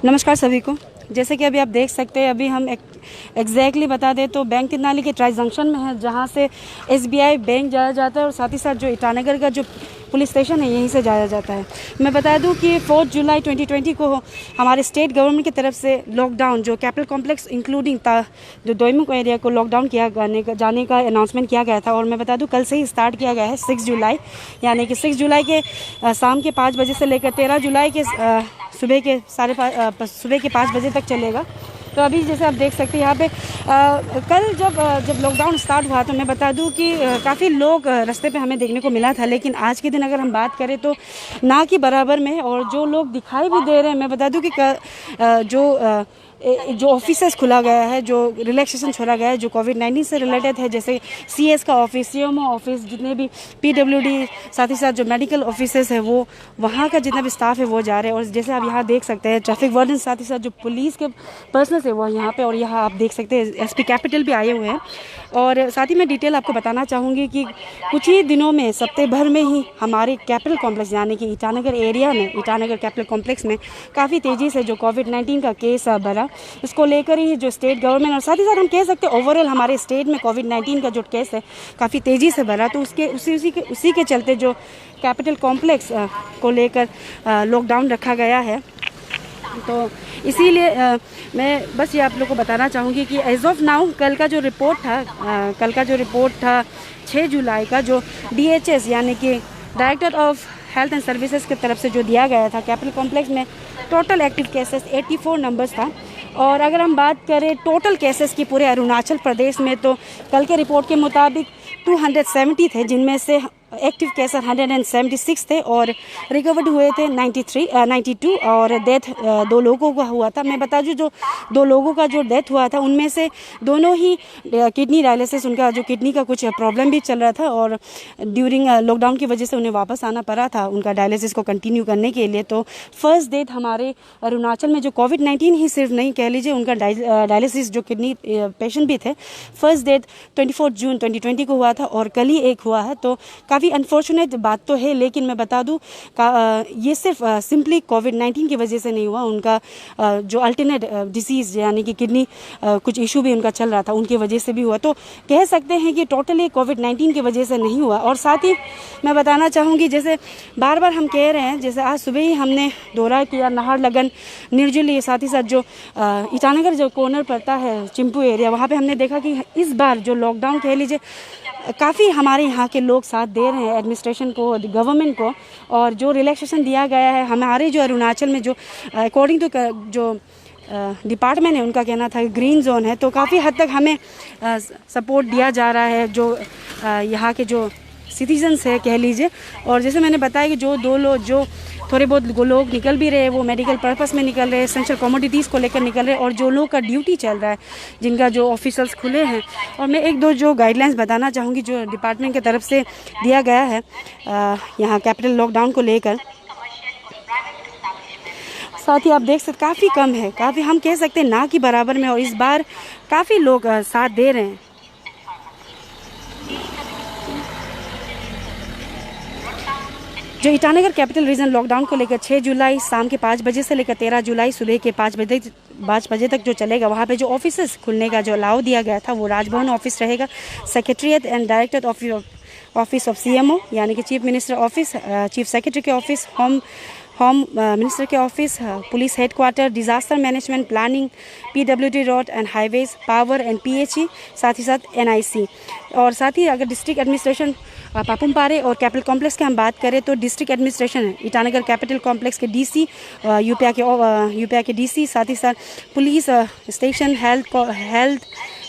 नमस्कार सभी को। जैसे कि अभी आप देख सकते हैं, अभी हम एग्जैक्टली बता दें तो बैंक तिरनाली के ट्राई जंक्शन में है, जहां से SBI बैंक जाया जाता है और साथ ही साथ जो ईटानगर का जो पुलिस स्टेशन है यहीं से जाया जाता है। मैं बता दूं कि 4 जुलाई 2020 को हमारे स्टेट गवर्नमेंट की तरफ से लॉकडाउन जो कैपिटल कॉम्प्लेक्स इंक्लूडिंग जो दोईमुख एरिया को लॉकडाउन किया जाने का अनाउंसमेंट किया गया था। और मैं बता दूं कल से ही स्टार्ट किया गया है 6 जुलाई, यानी कि 6 जुलाई के शाम के 5 बजे से लेकर 13 जुलाई के सुबह के 5 बजे तक चलेगा। तो अभी जैसे आप देख सकते हैं यहाँ पे कल जब लॉकडाउन स्टार्ट हुआ तो मैं बता दूं कि काफ़ी लोग रास्ते पे हमें देखने को मिला था, लेकिन आज के दिन अगर हम बात करें तो ना की बराबर में। और जो लोग दिखाई भी दे रहे हैं, मैं बता दूं कि जो ऑफिसेस खुला गया है, जो रिलैक्सेशन छोड़ा गया है, जो कोविड-19 से रिलेटेड है, जैसे CS का ऑफिस, CMO ऑफिस, जितने भी PWD, साथ ही साथ जो मेडिकल ऑफिसेस है वो वहाँ का जितना भी स्टाफ है वो जा रहे हैं। और जैसे आप यहाँ देख सकते हैं ट्रैफिक वार्डन, साथ ही साथ जो पुलिस के पर्सनल है वो यहाँ पे, और यहाँ आप देख सकते हैं SP कैपिटल भी आए हुए हैं। और साथ ही मैं डिटेल आपको बताना चाहूँगी कि कुछ ही दिनों में सप्ताह भर में ही हमारे कैपिटल कॉम्प्लेक्स यानी कि ईटानगर एरिया में, ईटानगर कैपिटल कॉम्प्लेक्स में काफ़ी तेज़ी से जो कोविड-19 का केस बढ़ा, इसको लेकर ही जो स्टेट गवर्नमेंट और साथ ही साथ हम कह सकते हैं ओवरऑल हमारे स्टेट में कोविड-19 का जो केस है काफ़ी तेज़ी से बढ़ा। तो उसी के चलते जो कैपिटल कॉम्प्लेक्स को लेकर लॉकडाउन रखा गया है। तो इसीलिए मैं बस ये आप लोगों को बताना चाहूँगी कि एज ऑफ नाउ कल का जो रिपोर्ट था 6 जुलाई का, जो DHS यानी कि director of health and services की तरफ से जो दिया गया था, कैपिटल कॉम्प्लेक्स में टोटल एक्टिव केसेस 84 नंबर्स था। और अगर हम बात करें टोटल केसेस की पूरे अरुणाचल प्रदेश में, तो कल के रिपोर्ट के मुताबिक 270 थे, जिनमें से एक्टिव केसेस 176 थे और रिकवर्ड हुए थे 92 और डेथ 2 लोगों का हुआ था। मैं बता दूं जो 2 लोगों का जो डेथ हुआ था उनमें से दोनों ही किडनी डायलिसिस, उनका जो किडनी का कुछ प्रॉब्लम भी चल रहा था और ड्यूरिंग लॉकडाउन की वजह से उन्हें वापस आना पड़ा था उनका डायलिसिस को कंटिन्यू करने के लिए। तो फर्स्ट डेथ हमारे अरुणाचल में जो कोविड-19 ही सिर्फ नहीं कह लीजिए, उनका डायलिसिस जो किडनी पेशेंट भी थे, फर्स्ट डेथ 24 जून 2020 को हुआ था और कल ही एक हुआ है। तो काफ़ी अनफॉर्चुनेट बात तो है, लेकिन मैं बता दूं ये सिर्फ सिंपली कोविड-19 की वजह से नहीं हुआ, उनका जो अल्टरनेट डिसीज़ यानी कि किडनी कुछ इशू भी उनका चल रहा था, उनकी वजह से भी हुआ। तो कह सकते हैं कि टोटली कोविड-19 की वजह से नहीं हुआ। और साथ ही मैं बताना चाहूँगी, जैसे बार बार हम कह रहे हैं, जैसे आज सुबह ही हमने दौरा किया नाहरलगन, निर्जली, साथ ही साथ जो ईटानगर जो कॉर्नर पड़ता है चिंपू एरिया, वहाँ पर हमने देखा कि इस बार जो लॉकडाउन कह लीजिए काफ़ी हमारे यहाँ के लोग साथ दे रहे हैं एडमिनिस्ट्रेशन को, गवर्नमेंट को। और जो रिलैक्सेशन दिया गया है हमारे जो अरुणाचल में, जो अकॉर्डिंग टू जो डिपार्टमेंट है उनका कहना था ग्रीन जोन है, तो काफ़ी हद तक हमें सपोर्ट दिया जा रहा है जो यहाँ के जो सिटीजन्स है कह लीजिए। और जैसे मैंने बताया कि जो थोड़े बहुत लोग निकल भी रहे हैं, वो मेडिकल पर्पस में निकल रहे हैं, एसेंशियल कमोडिटीज़ को लेकर निकल रहे हैं, और जो लोग का ड्यूटी चल रहा है, जिनका जो ऑफिसर्स खुले हैं। और मैं 1-2 जो गाइडलाइंस बताना चाहूँगी जो डिपार्टमेंट की तरफ से दिया गया है यहाँ कैपिटल लॉकडाउन को लेकर। साथ ही आप देख सकते काफ़ी कम है, काफ़ी हम कह सकते हैं ना कि बराबर में, और इस बार काफ़ी लोग साथ दे रहे हैं। जो ईटानगर कैपिटल रीजन लॉकडाउन को लेकर 6 जुलाई शाम के 5 बजे से लेकर 13 जुलाई सुबह के 5 बजे तक जो चलेगा, वहाँ पे जो ऑफिसेस खुलने का जो अलाउ दिया गया था वो राजभवन ऑफिस रहेगा, secretariat and director office of CMO यानी कि chief minister office, chief secretary के ऑफिस, होम मिनिस्टर के office, police headquarter, disaster management, planning, PWD road and highways, power and PHE, साथ ही साथ NIC। और साथ ही अगर डिस्ट्रिक्ट एडमिनिस्ट्रेशन पापुमपारे और कैपिटल कॉम्प्लेक्स की हम बात करें तो district administration Itanagar capital complex के DC, यूपीआ के DC, साथ ही साथ police station, health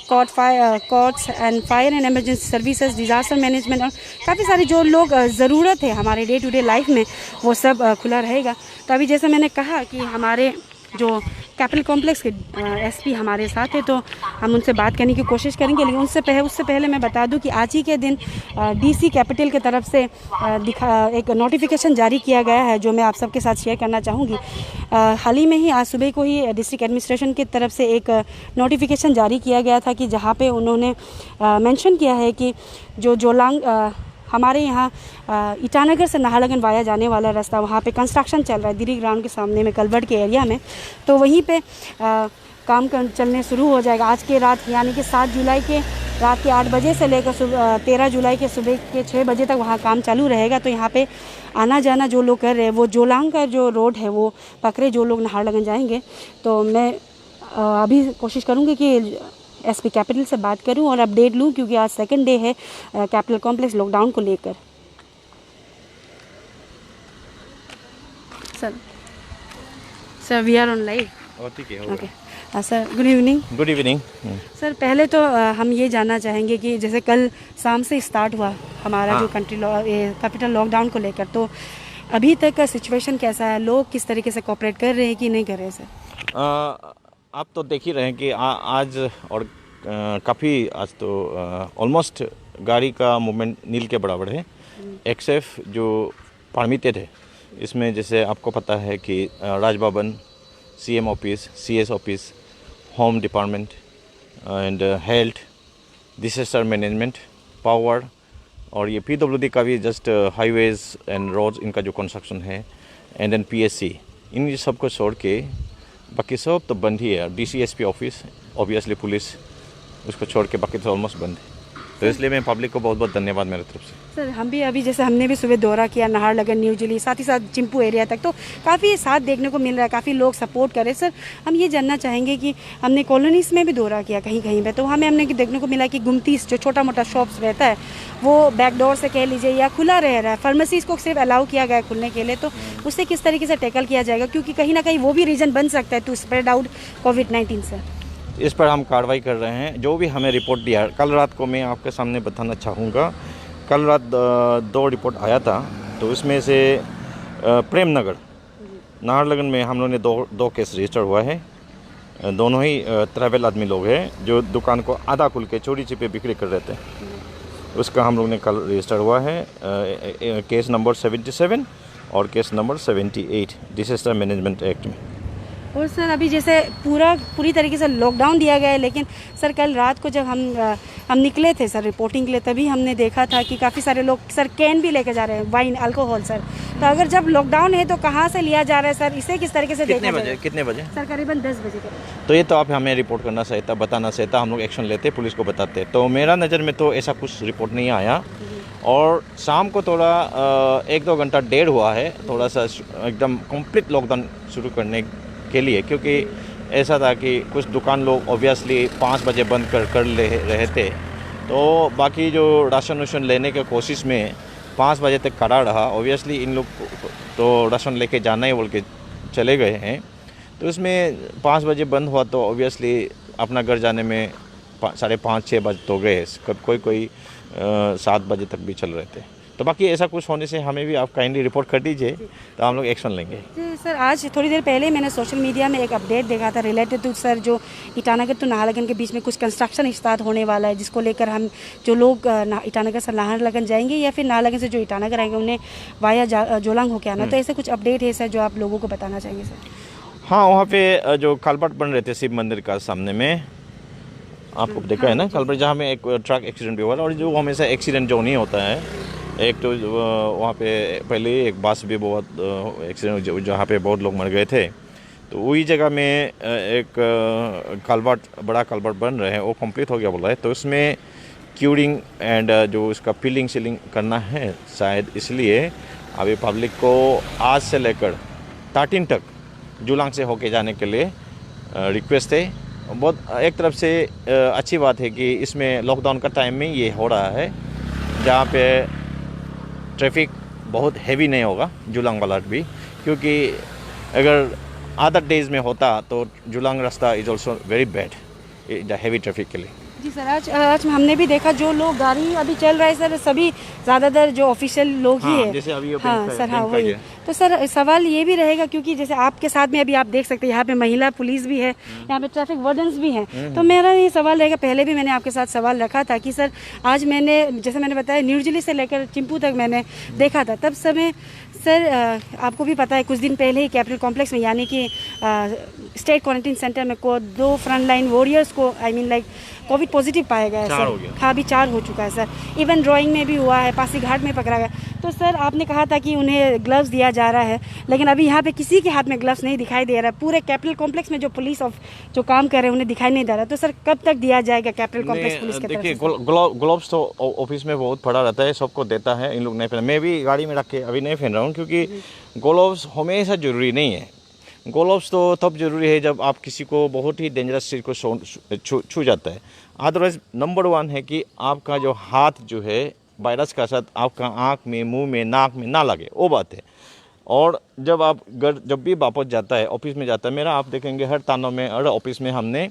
courts and fire and emergency services, disaster management, और काफ़ी सारी जो लोग ज़रूरत है हमारे डे टू डे लाइफ में, वो सब खुला रहेगा। तो अभी जैसे मैंने कहा कि हमारे जो कैपिटल कॉम्प्लेक्स के SP हमारे साथ है, तो हम उनसे बात करने की कोशिश करेंगे। लेकिन उससे पहले मैं बता दूं कि आज ही के दिन DC कैपिटल की तरफ से एक नोटिफिकेशन जारी किया गया है जो मैं आप सबके साथ शेयर करना चाहूँगी। हाल ही में ही आज सुबह को ही डिस्ट्रिक्ट एडमिनिस्ट्रेशन की तरफ से एक नोटिफिकेशन जारी किया गया था कि जहाँ पे उन्होंने मेंशन किया है कि जो जोलांग हमारे यहाँ ईटानगर से नाहरलगुन वाया जाने वाला रास्ता, वहाँ पे कंस्ट्रक्शन चल रहा है दिरी ग्राउंड के सामने में कलवर्ट के एरिया में, तो वहीं पे काम चलने शुरू हो जाएगा आज के रात, यानी कि 7 जुलाई के रात के 8 बजे से लेकर 13 जुलाई के सुबह के 6 बजे तक वहाँ काम चालू रहेगा। तो यहाँ पे आना जाना जो लोग कर रहे हैं वो जोलांग का जो रोड है वो पकड़े, जो लोग नाहरलगुन जाएंगे। तो मैं अभी कोशिश करूँगी कि एसपी कैपिटल से बात करूं और अपडेट लूं, क्योंकि आज सेकंड डे है कैपिटल कॉम्प्लेक्स लॉकडाउन को लेकर। Sir we are on live. ठीक है, okay sir, good evening. Good evening sir, पहले तो हम ये जानना चाहेंगे कि जैसे कल शाम से स्टार्ट हुआ हमारा जो कैपिटल लॉकडाउन को लेकर, तो अभी तक का सिचुएशन कैसा है, लोग किस तरीके से कोऑपरेट कर रहे हैं कि नहीं कर रहे सर? आप तो देख ही रहे हैं कि आज और काफ़ी आज तो ऑलमोस्ट गाड़ी का मूवमेंट नील के बराबर है, एक्सेप्ट जो परमिटेड है। इसमें जैसे आपको पता है कि Raj Bhavan, CM office, CS office, home department and health, disaster management, power और ये पीडब्ल्यूडी का भी जस्ट हाईवेज एंड रोड्स इनका जो कंस्ट्रक्शन है, एंड देन पीएससी, इन सबको छोड़ के बाकी सब तो बंद ही है। डीसीएसपी ऑफिस, ऑब्वियसली पुलिस, उसको छोड़ के बाकी तो ऑलमोस्ट बंद है। तो इसलिए मैं पब्लिक को बहुत बहुत धन्यवाद मेरे तरफ से। सर, हम भी अभी जैसे हमने भी सुबह दौरा किया नाहरलगुन, न्यू दिल्ली, साथ ही साथ चिंपू एरिया तक, तो काफ़ी साथ देखने को मिल रहा है, काफ़ी लोग सपोर्ट कर रहे हैं। सर, हम ये जानना चाहेंगे कि हमने कॉलोनीज़ में भी दौरा किया कहीं कहीं पे, तो हमें हमने देखने को मिला कि गुमती जो छोटा मोटा शॉप्स रहता है वो बैकडोर से कह लीजिए या खुला रह रहा है, फार्मेसीज़ को सिर्फ अलाउ किया गया है खुलने के लिए, तो उससे किस तरीके से टैकल किया जाएगा, क्योंकि कहीं ना कहीं वो भी रीज़न बन सकता है टू स्प्रेड आउट कोविड-19 सर। इस पर हम कार्रवाई कर रहे हैं। जो भी हमें रिपोर्ट दिया है, कल रात को मैं आपके सामने बताना चाहूँगा, कल रात 2 रिपोर्ट आया था, तो उसमें से प्रेम नगर नाहरलगुन में हम लोगों ने दो केस रजिस्टर हुआ है। दोनों ही ट्रैवल आदमी लोग हैं जो दुकान को आधा खुल के चोरी छिपे बिक्री कर रहे थे, उसका हम लोग ने कल रजिस्टर हुआ है। केस नंबर 77 और case number 78 disaster management act में। और सर, अभी जैसे पूरी तरीके से लॉकडाउन दिया गया है, लेकिन सर कल रात को जब हम निकले थे सर रिपोर्टिंग के लिए, तभी हमने देखा था कि काफ़ी सारे लोग सर कैन भी लेके जा रहे हैं, वाइन, अल्कोहल सर। तो अगर जब लॉकडाउन है तो कहाँ से लिया जा रहा है सर, इसे किस तरीके से देखा जाए? कितने बजे सर? करीबन 10 बजे के। तो ये तो आप हमें रिपोर्ट करना चाहता, बताना चाहता, हम लोग एक्शन लेते, पुलिस को बताते। तो मेरा नज़र में तो ऐसा कुछ रिपोर्ट नहीं आया। और शाम को थोड़ा 1-2 घंटा देर हुआ है, थोड़ा सा एकदम कंप्लीट लॉकडाउन शुरू करने के लिए, क्योंकि ऐसा था कि कुछ दुकान लोग ऑब्वियसली 5 बजे बंद कर ले रहे थे, तो बाकी जो राशन वाशन लेने के कोशिश में 5 बजे तक खड़ा रहा। ऑब्वियसली इन लोग तो राशन लेके जाना ही बोल के चले गए हैं, तो इसमें 5 बजे बंद हुआ, तो ऑब्वियसली अपना घर जाने में 5:30-6 बज तो गए, कोई 7 बजे तक भी चल रहे थे। तो बाकी ऐसा कुछ होने से हमें भी आप काइंडली रिपोर्ट कर दीजिए, तो हम लोग एक्शन लेंगे। जी सर, आज थोड़ी देर पहले मैंने सोशल मीडिया में एक अपडेट देखा था रिलेटेड टू सर जो ईटानगर टू नाहरलगुन के बीच में कुछ कंस्ट्रक्शन स्टार्ट होने वाला है, जिसको लेकर हम जो लोग ईटानगर से नाहरलगुन जाएंगे या फिर नाहरलगुन से जो ईटानगर आएंगे उन्हें वाया जोलांग होकर आना। तो ऐसे कुछ अपडेट है सर जो आप लोगों को बताना चाहेंगे सर? हाँ, वहाँ पे जो कलवर्ट बन रहे थे शिव मंदिर का सामने में, आपको देखा है ना कलवर्ट, जहाँ में एक ट्रक एक्सीडेंट भी हुआ, और जो हमेशा एक्सीडेंट जो नहीं होता है, एक तो वहाँ पे पहले एक बस भी बहुत एक्सीडेंट जहाँ पे बहुत लोग मर गए थे, तो वही जगह में एक कलवर्ट, बड़ा कलवर्ट बन रहे हैं, वो कंप्लीट हो गया बोला है। तो उसमें क्यूरिंग एंड जो उसका पिलिंग सीलिंग करना है शायद, इसलिए अभी पब्लिक को आज से लेकर 13 तक जुलांग से होके जाने के लिए रिक्वेस्ट है। बहुत एक तरफ से अच्छी बात है कि इसमें लॉकडाउन का टाइम में ये हो रहा है, जहाँ पे ट्रैफिक बहुत हैवी नहीं होगा जुलांग वाला भी, क्योंकि अगर अदर डेज में होता तो जुलांग रास्ता is also very bad the heavy traffic के लिए। जी सर, आज हमने भी देखा जो लोग गाड़ी अभी चल रहा है सर, सभी ज़्यादातर जो ऑफिशियल लोग ही है। जैसे अभी हाँ सर, हाँ वही। तो सर सवाल ये भी रहेगा, क्योंकि जैसे आपके साथ में अभी आप देख सकते हैं यहाँ पे महिला पुलिस भी है, यहाँ पे ट्रैफिक वार्डन्स भी हैं। तो मेरा ये सवाल रहेगा, पहले भी मैंने आपके साथ सवाल रखा था कि सर आज मैंने जैसे मैंने बताया न्यू दिल्ली से लेकर चिंपू तक मैंने देखा था, तब समय सर आपको भी पता है कुछ दिन पहले ही कैपिटल कॉम्प्लेक्स में यानी कि स्टेट क्वारंटीन सेंटर में को 2 फ्रंट लाइन वॉरियर्स को लाइक कोविड पॉजिटिव पाया गया है 4 सर। हो गया। हाँ, अभी 4 हो चुका है सर। इवन ड्राइंग में भी हुआ है, पासीघाट में पकड़ा गया। तो सर आपने कहा था कि उन्हें ग्लव्स दिया जा रहा है, लेकिन अभी यहाँ पे किसी के हाथ में ग्लव्स नहीं दिखाई दे रहा है। पूरे कैपिटल कॉम्प्लेक्स में जो पुलिस जो काम कर रहे हैं उन्हें दिखाई नहीं दे रहा। तो सर कब तक दिया जाएगा कैपिटल कॉम्प्लेक्स पुलिस की तरफ देखिए, से? ग्लोव्स तो ऑफिस में बहुत पड़ा रहता है, सबको देता है, इन लोग नहीं पहना। मैं भी गाड़ी में रख के अभी नहीं पहन रहा हूँ, क्योंकि ग्लोव्स हमेशा ज़रूरी नहीं है। ग्लोव्स तो तब ज़रूरी है जब आप किसी को बहुत ही डेंजरस चीज़ को छू जाता है। अदरवाइज नंबर 1 है कि आपका जो हाथ जो है वायरस का साथ आपका आँख में, मुंह में, नाक में ना लगे, वो बात है। और जब आप घर जब भी वापस जाता है, ऑफिस में जाता है, मेरा आप देखेंगे हर थानों में, हर ऑफिस में हमने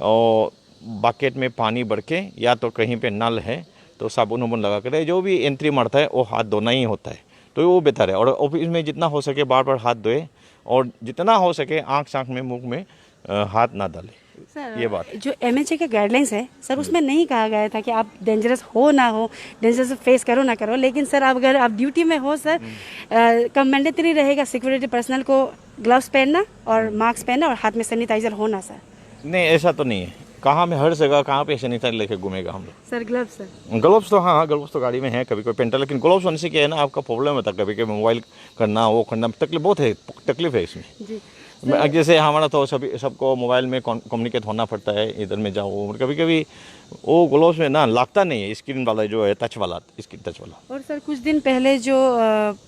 बकेट में पानी भर के, या तो कहीं पे नल है तो साबुन वाबुन लगा कर, जो भी एंट्री मारता है वो हाथ धोना ही होता है, तो वो बेहतर है। और ऑफिस में जितना हो सके बार बार हाथ धोए, और जितना हो सके आँख साँख में, मुंह में हाथ ना डाले। सर ये बात जो MHA के गाइडलाइंस है सर, उसमें नहीं कहा गया था कि आप डेंजरस हो ना हो, डेंजरस फेस करो ना करो, लेकिन सर अगर आप ड्यूटी में हो सर, कंपैंडेटरी रहेगा सिक्योरिटी पर्सनल को ग्लव्स पहनना और मास्क पहनना और हाथ में सैनिटाइजर होना सर। नहीं, ऐसा तो नहीं है। कहाँ में हर जगह कहाँ पे सैनिटाइजर लेके घूमेगा हम लोग? सर ग्लव्स सर, ग्लव्स तो हाँ, ग्लव्स तो गाड़ी में है, कभी कोई पेंटर, लेकिन ग्लव्स होने से क्या है ना, आपका प्रॉब्लम होता है, कभी कभी मोबाइल करना, वो करना, तकलीफ बहुत है, तकलीफ है इसमें। जी जैसे हमारा तो सबको मोबाइल में कम्युनिकेट होना पड़ता है, इधर में जाओ, कभी कभी वो ग्लोव्स में ना लगता नहीं है, स्क्रीन वाला जो है, टच वाला, स्क्रीन टच वाला। और सर कुछ दिन पहले जो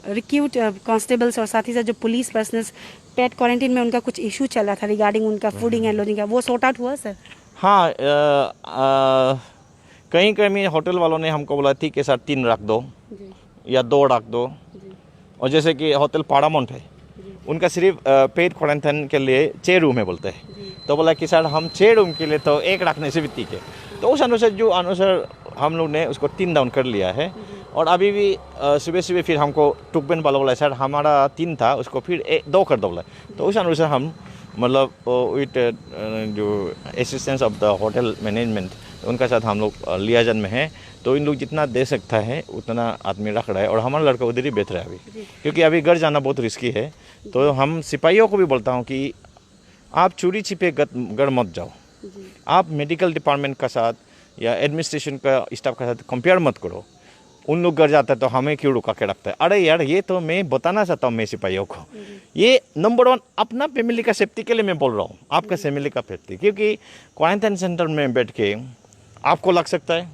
रिक्रूट कांस्टेबल्स और साथ ही साथ जो पुलिस पर्सनल्स पेट क्वारंटीन में उनका कुछ इशू चल रहा था रिगार्डिंग उनका फूडिंग एंड लॉजिंग का, वो सॉर्ट आउट हुआ सर? हाँ, कहीं कहीं होटल वालों ने हमको बोला ठीक है सर, 3 रख दो या 2 रख दो। और जैसे कि होटल पारामाउंट है, उनका सिर्फ पेड क्वारंटाइन के लिए 6 रूम है बोलते हैं, तो बोला कि सर हम 6 रूम के लिए तो 1 रखने से भी ठीक है। तो उस अनुसार हम लोग ने उसको 3 डाउन कर लिया है। और अभी भी सुबह सुबह फिर हमको टुकबेन वाला बोला सर हमारा 3 था, उसको फिर 2 कर दो बोला। तो उस अनुसार हम मतलब विथ जो assistance of the hotel management, उनका साथ हम लोग लियाजन में हैं। तो इन लोग जितना दे सकता है उतना आदमी रख रहा है, और हमारा लड़का उधर ही बेहतर है अभी, क्योंकि अभी घर जाना बहुत रिस्की है। तो हम सिपाहियों को भी बोलता हूँ कि आप चोरी छिपे घर मत जाओ, आप मेडिकल डिपार्टमेंट का साथ या एडमिनिस्ट्रेशन का स्टाफ का साथ कंपेयर मत करो। उन लोग घर जाता है तो हमें क्यों रुका के रखता है? अरे यार, ये तो मैं बताना चाहता हूँ मैं सिपाहियों को, ये नंबर 1 अपना फैमिली का सेफ्टी के लिए मैं बोल रहा हूँ, आपका फैमिली का सेफ्टी। क्योंकि क्वारंटाइन सेंटर में बैठ के आपको लग सकता है,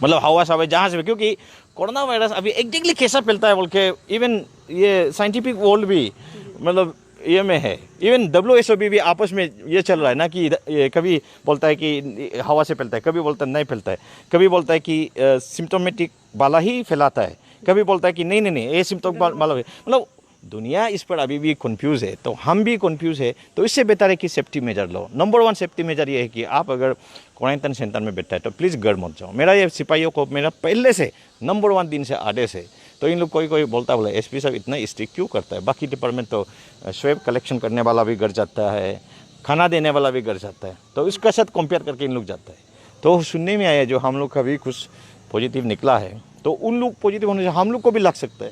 मतलब हवा सवा जहाँ से, क्योंकि कोरोना वायरस अभी एग्जैक्टली कैसा फैलता है बोल के इवन ये साइंटिफिक वर्ल्ड भी मतलब ये में है। इवन WHO भी आपस में ये चल रहा है ना कि ये कभी बोलता है कि हवा से फैलता है, कभी बोलता है नहीं फैलता है, कभी बोलता है कि सिम्टोमेटिक वाला ही फैलाता है, कभी बोलता है कि नहीं ये सिम्टोम वाला है। मतलब दुनिया इस पर अभी भी कंफ्यूज है, तो हम भी कंफ्यूज है। तो इससे बेहतर है कि सेफ्टी मेजर लो। नंबर 1 सेफ्टी मेजर ये है कि आप अगर क्वारंटाइन सेंटर में बैठा है तो प्लीज़ घर मत जाओ। मेरा ये सिपाहियों को मेरा पहले से नंबर 1 दिन से आदेश है। तो इन लोग कोई बोलता बोला SP साहब इतना स्ट्रिक्ट क्यों करता है? बाकी डिपार्टमेंट तो स्वेब कलेक्शन करने वाला भी घर जाता है, खाना देने वाला भी घर जाता है, तो इसका साथ कंपेयर करके इन लोग जाता है। तो सुनने में आया जो हम लोग का भी कुछ पॉजिटिव निकला है, तो उन लोग पॉजिटिव होने से हम लोग को भी लग सकता है,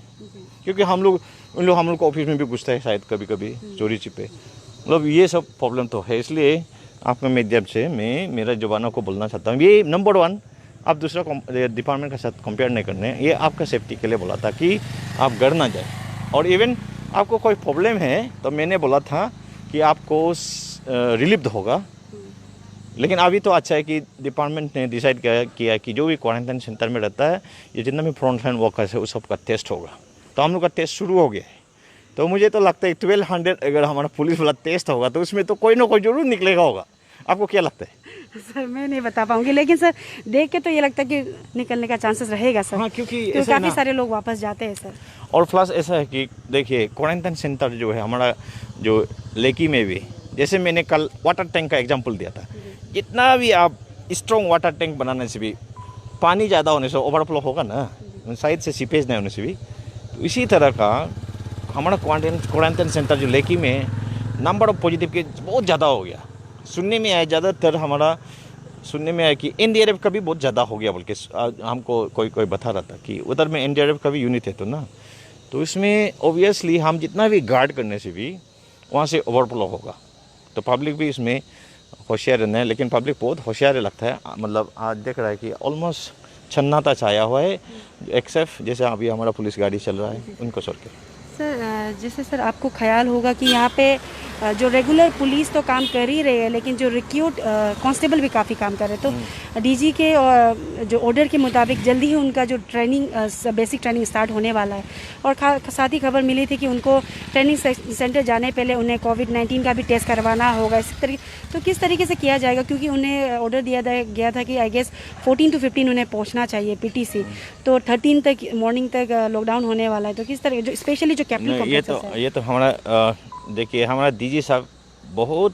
क्योंकि हम लोग को ऑफिस में भी घुसता है शायद कभी कभी चोरी छिपे। मतलब ये सब प्रॉब्लम तो है। इसलिए आपके माध्यम से मैं मेरा जवानों को बोलना चाहता हूँ, ये नंबर 1 आप दूसरा डिपार्टमेंट के साथ कंपेयर नहीं करने, ये आपका सेफ्टी के लिए बोला था कि आप घर ना जाए। और इवन आपको कोई प्रॉब्लम है तो मैंने बोला था कि आपको रिलीफ होगा, लेकिन अभी तो अच्छा है कि डिपार्टमेंट ने डिसाइड किया कि जो भी क्वारंटाइन सेंटर में रहता है, ये जितना भी फ्रंट लाइन वर्कर्स है उस सबका टेस्ट होगा। तो हम लोग का टेस्ट शुरू हो गया है। तो मुझे तो लगता है 1200 अगर हमारा पुलिस वाला टेस्ट होगा तो उसमें तो कोई ना कोई जरूर निकलेगा होगा। आपको क्या लगता है? सर मैं नहीं बता पाऊंगी, लेकिन सर देख के तो ये लगता है कि निकलने का चांसेस रहेगा सर। हाँ, क्योंकि काफ़ी सारे लोग वापस जाते हैं सर। और प्लस ऐसा है कि देखिए क्वारंटाइन सेंटर जो है हमारा, जो लेकी में भी, जैसे मैंने कल वाटर टैंक का एग्जांपल दिया था, जितना भी आप स्ट्रॉन्ग वाटर टैंक बनाने से भी पानी ज़्यादा होने से ओवरफ्लो होगा ना, साइड से सीपेज नहीं होने से भी। तो इसी तरह का हमारा क्वारंटाइन सेंटर जो लेकी में नंबर ऑफ पॉजिटिव के बहुत ज़्यादा हो गया। सुनने में आया, ज़्यादातर हमारा सुनने में आया कि NDRF का भी बहुत ज़्यादा हो गया, बल्कि हमको कोई बता रहा था कि उधर में NDRF का भी यूनिट है तो ना, तो इसमें ऑब्वियसली हम जितना भी गार्ड करने से भी वहाँ से ओवरफ्लो होगा। तो पब्लिक भी इसमें होशियार रहना है, लेकिन पब्लिक बहुत होशियार लगता है। मतलब आज देख रहा है कि ऑलमोस्ट सन्नाटा छाया हुआ है, एक्सेप्ट जैसे अभी हमारा पुलिस गाड़ी चल रहा है उनको छोड़ के। सर जैसे सर आपको ख्याल होगा कि यहाँ पे जो रेगुलर पुलिस तो काम कर ही रही है, लेकिन जो रिक्रूट कांस्टेबल भी काफ़ी काम कर रहे हैं। तो डीजी के जो ऑर्डर के मुताबिक जल्दी ही उनका जो ट्रेनिंग बेसिक ट्रेनिंग स्टार्ट होने वाला है। और साथ ही खबर मिली थी कि उनको ट्रेनिंग सेंटर जाने पहले उन्हें कोविड-19 का भी टेस्ट करवाना होगा। इसी तरीके तो किस तरीके से किया जाएगा, क्योंकि उन्हें ऑर्डर दिया गया था कि आई गेस 14 to 15 उन्हें पहुँचना चाहिए पीटीसी। तो 13 तक मॉर्निंग तक लॉकडाउन होने वाला है। तो किस तरह जो स्पेशली जो कैपिटल कॉम्प्लेक्स ये तो हमारा देखिए, हमारा डीजी साहब बहुत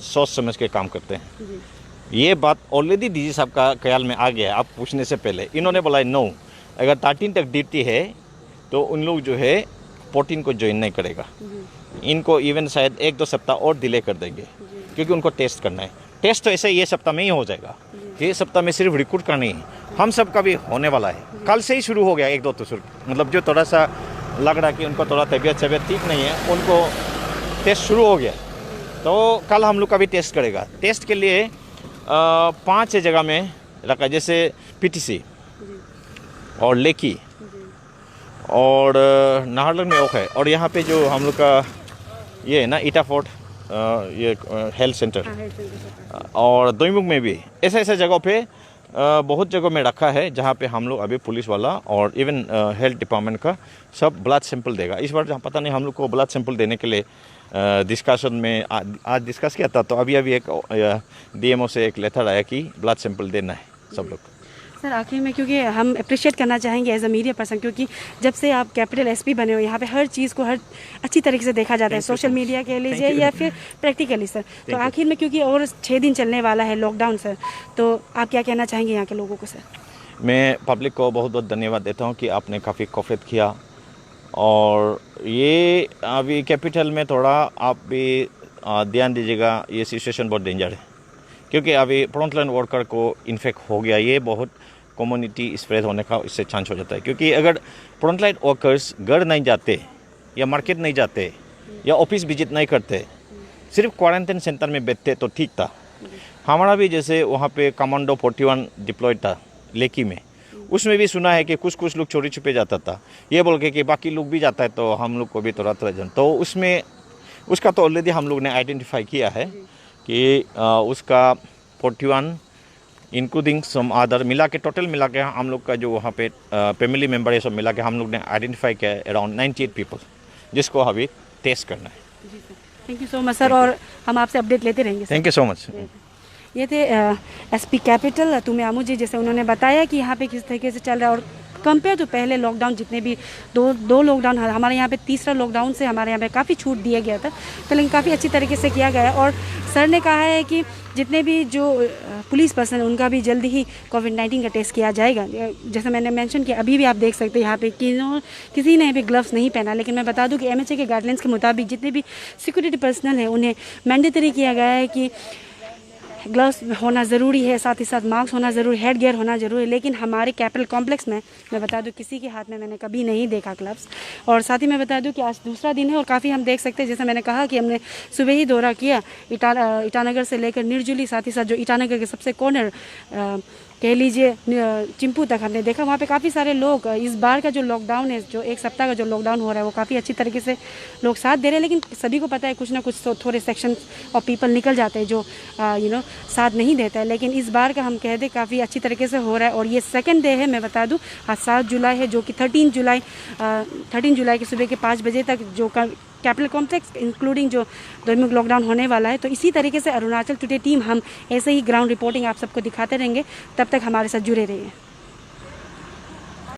सोच समझ के काम करते हैं। ये बात ऑलरेडी डीजी साहब का ख्याल में आ गया है। आप पूछने से पहले इन्होंने बोला नो, अगर 13 तक ड्यूटी है तो उन लोग जो है 14 को ज्वाइन नहीं करेगा। इनको इवन शायद 1-2 सप्ताह और डिले कर देंगे, क्योंकि उनको टेस्ट करना है। टेस्ट तो ऐसे ये सप्ताह में ही हो जाएगा। ये सप्ताह में सिर्फ रिक्रूट करनी है, हम सब का भी होने वाला है। कल से ही शुरू हो गया 1-2 तो मतलब जो थोड़ा सा लग रहा है कि उनको थोड़ा तबीयत ठीक नहीं है, उनको टेस्ट शुरू हो गया। तो कल हम लोग का भी टेस्ट करेगा। टेस्ट के लिए 5 जगह में रखा, जैसे पीटीसी और लेकी और नाहरलगुन में ओख है, और यहाँ पे जो हम लोग का ये है ना ईटा फोर्ट, ये हेल्थ सेंटर, और दोईमुख में भी ऐसे जगहों पे बहुत जगहों में रखा है, जहाँ पे हम लोग अभी पुलिस वाला और इवन हेल्थ डिपार्टमेंट का सब ब्लड सैंपल देगा। इस बार जहाँ पता नहीं हम लोग को ब्लड सैंपल देने के लिए डिस्कशन में आज डिस्कस किया था। तो अभी एक डीएमओ से एक लेटर आया कि ब्लड सैंपल देना है सब लोग। सर आखिर में, क्योंकि हम अप्रिशिएट करना चाहेंगे एज अ मीडिया पर्सन, क्योंकि जब से आप कैपिटल एसपी बने हो यहाँ पे हर चीज़ को हर अच्छी तरीके से देखा जाता है, सोशल मीडिया के लीजिए या फिर प्रैक्टिकली सर। तो आखिर में क्योंकि और 6 दिन चलने वाला है लॉकडाउन सर, तो आप क्या कहना चाहेंगे यहाँ के लोगों को सर? मैं पब्लिक को बहुत बहुत धन्यवाद देता हूँ कि आपने काफ़ी कोऑपरेट किया। और ये अभी कैपिटल में थोड़ा आप भी ध्यान दीजिएगा, ये सिचुएशन बहुत डेंजर है, क्योंकि अभी फ्रंटलाइन वर्कर को इन्फेक्ट हो गया। ये बहुत कम्युनिटी स्प्रेड होने का इससे चांस हो जाता है, क्योंकि अगर फ्रंटलाइन वर्कर्स घर नहीं जाते या मार्केट नहीं जाते या ऑफिस विजिट नहीं करते, सिर्फ क्वारंटाइन सेंटर में बैठते तो ठीक था। हमारा भी जैसे वहाँ पे कमांडो 41 डिप्लॉयड था लेकी में, उसमें भी सुना है कि कुछ लोग चोरी छुपे जाता था, ये बोल के कि बाकी लोग भी जाता है तो हम लोग को भी थोड़ा जन। तो उसमें उसका तो ऑलरेडी हम लोग ने आइडेंटिफाई किया है कि उसका 41 इंक्लूडिंग सम अदर मिला के, टोटल मिला के हम लोग का जो वहाँ पे फैमिली मेम्बर ये सब मिला के हम लोग ने आइडेंटिफाई किया है अराउंड 98 पीपल, जिसको अभी टेस्ट करना है। Thank you so much sir, और हम आपसे अपडेट लेते रहेंगे। Thank you so much. ये थे एसपी कैपिटल तुम्यामू जी, जैसे उन्होंने बताया कि यहाँ पे किस तरीके से चल रहा है। और कंपेयर टू पहले लॉकडाउन, जितने भी दो लॉकडाउन हमारे यहाँ पे, तीसरा लॉकडाउन से हमारे यहाँ पे काफ़ी छूट दिया गया था, तो लेकिन काफ़ी अच्छी तरीके से किया गया है। और सर ने कहा है कि जितने भी जो पुलिस पर्सन उनका भी जल्दी ही कोविड-19 का टेस्ट किया जाएगा। जैसे मैंने मेंशन किया, अभी भी आप देख सकते हैं यहाँ पे किसी ने भी ग्लव्स नहीं पहना। लेकिन मैं बता दूँ कि एमएचए के गाइडलाइंस के मुताबिक जितने भी सिक्योरिटी पर्सनल हैं उन्हें मैंडेटरी किया गया है कि ग्लव्स होना ज़रूरी है, साथ ही साथ मास्क होना ज़रूरी, हेड गियर होना ज़रूरी है। लेकिन हमारे कैपिटल कॉम्प्लेक्स में मैं बता दूं किसी के हाथ में मैंने कभी नहीं देखा ग्लव्स। और साथ ही मैं बता दूं कि आज दूसरा दिन है और काफ़ी हम देख सकते हैं, जैसे मैंने कहा कि हमने सुबह ही दौरा किया ईटानगर से लेकर निर्जुली, साथ ही साथ जो ईटानगर के सबसे कॉर्नर कह लीजिए चिंपू तक हमने देखा। वहाँ पे काफ़ी सारे लोग, इस बार का जो लॉकडाउन है, जो 1 सप्ताह का जो लॉकडाउन हो रहा है, वो काफ़ी अच्छी तरीके से लोग साथ दे रहे हैं। लेकिन सभी को पता है कुछ ना कुछ थोड़े सेक्शन ऑफ पीपल निकल जाते हैं जो साथ नहीं देता है। लेकिन इस बार का हम कह दें काफ़ी अच्छी तरीके से हो रहा है। और ये सेकंड डे है, मैं बता दूँ आज 7 जुलाई है, जो कि 13 जुलाई के सुबह के 5 बजे तक जो कैपिटल कॉम्प्लेक्स इंक्लूडिंग जो दोईमुख लॉकडाउन होने वाला है। तो इसी तरीके से अरुणाचल टुडे टीम हम ऐसे ही ग्राउंड रिपोर्टिंग आप सबको दिखाते रहेंगे। तब तक हमारे साथ जुड़े रहिए।